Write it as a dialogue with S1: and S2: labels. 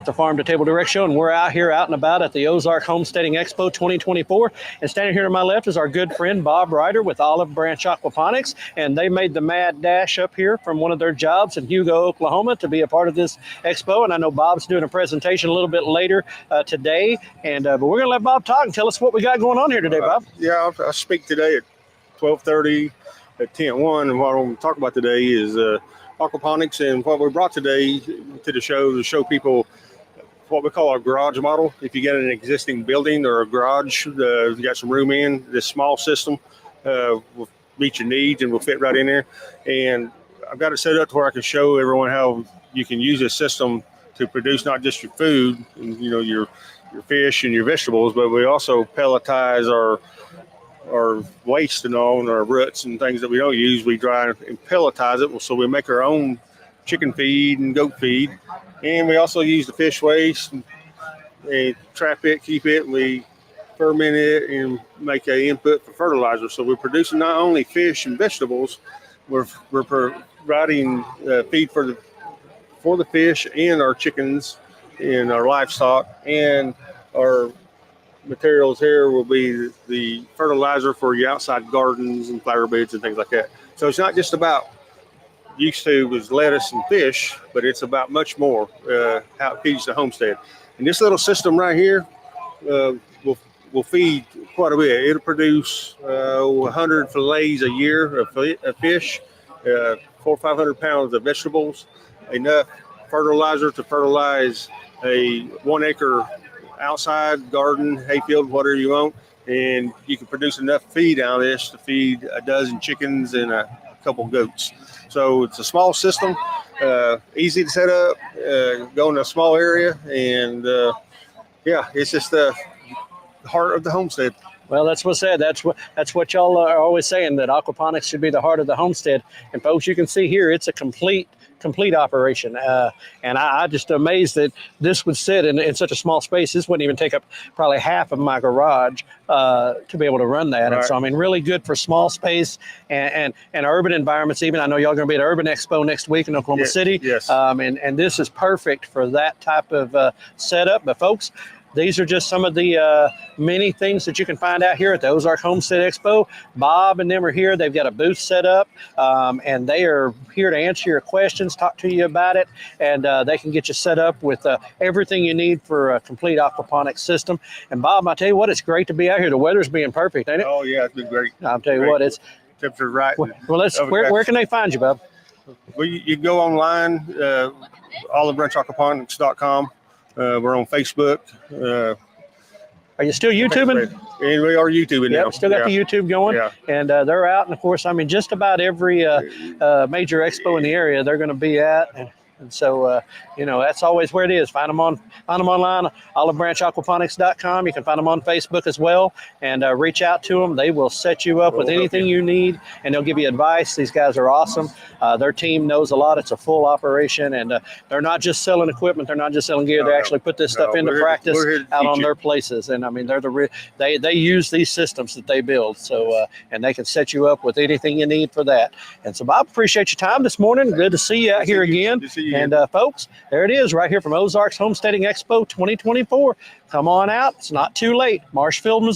S1: the Farm2Table Direct Show, and we're out and about at the Ozarks Homesteading Expo 2024. And standing here to my left is our good friend Bob Ryder with Olive Branch Aquaponics, and they made the mad dash up here from one of their jobs in Hugo, Oklahoma, to be a part of this expo. And I know Bob's doing a presentation a little bit later today, and but we're gonna let Bob talk and tell us what we got going on here today, Bob.
S2: Yeah, I'll speak today at 12:30 at tent 1, and what I'm going to talk about today is aquaponics, and what we brought today to the show to show people what we call our garage model. If you get an existing building or a garage, you got some room in, this small system will meet your needs and will fit right in there. And I've got it set up to where I can show everyone how you can use this system to produce not just your food, and, you know, your fish and your vegetables, but we also pelletize our waste and all, and our roots and things that we don't use. We dry and pelletize it, so we make our own chicken feed and goat feed. And we also use the fish waste and trap it, keep it, and we ferment it and make an input for fertilizer. So we're producing not only fish and vegetables, we're providing feed for the fish and our chickens and our livestock, and our materials here will be the fertilizer for your outside gardens and flower beds and things like that. So it's not just about used to was lettuce and fish, but it's about much more how it feeds the homestead. And this little system right here will feed quite a bit. It'll produce 100 fillets a year of fish, 400 or 500 pounds of vegetables, enough fertilizer to fertilize a 1 acre outside garden, hayfield, whatever you want, and you can produce enough feed out of this to feed a dozen chickens and a couple goats. So it's a small system, easy to set up, go in a small area, and yeah, it's just the heart of the homestead.
S1: Well, that's what's said. That's what y'all are always saying, that aquaponics should be the heart of the homestead. And folks, you can see here, it's a complete operation. And I just amazed that this would sit in such a small space. This wouldn't even take up probably half of my garage to be able to run that. Right. And so, I mean, really good for small space and urban environments even. I know y'all going to be at Urban Expo next week in Oklahoma City.
S2: Yes.
S1: And this is perfect for that type of setup. But folks, these are just some of the many things that you can find out here at the Ozarks Homestead Expo. Bob and them are here. They've got a booth set up, and they are here to answer your questions, talk to you about it, and they can get you set up with everything you need for a complete aquaponics system. And Bob, I tell you what, it's great to be out here. The weather's being perfect, ain't it?
S2: Oh yeah, it's been great.
S1: I'll tell you what, it's
S2: temperature right.
S1: Well, where can they find you, Bob?
S2: Well, you go online, olivebranchaquaponics.com. We're on Facebook.
S1: Are you still YouTubing?
S2: And we are YouTubing now.
S1: Yep, still got the YouTube going. Yeah. And they're out. And, of course, I mean, just about every major expo in the area they're going to be at. And so, you know, that's always where it is. Find them online, olivebranchaquaponics.com. You can find them on Facebook as well, and reach out to them. They will set you up with anything you need, and they'll give you advice. These guys are awesome. Their team knows a lot. It's a full operation, and they're not just selling equipment. They're not just selling gear. They actually put this stuff into practice out on their places. And I mean, they use these systems that they build. So, and they can set you up with anything you need for that. And so, Bob, appreciate your time this morning. Good to see you out here again. And folks, there it is right here from Ozarks Homesteading Expo 2024. Come on out. It's not too late. Marshfield, Missouri.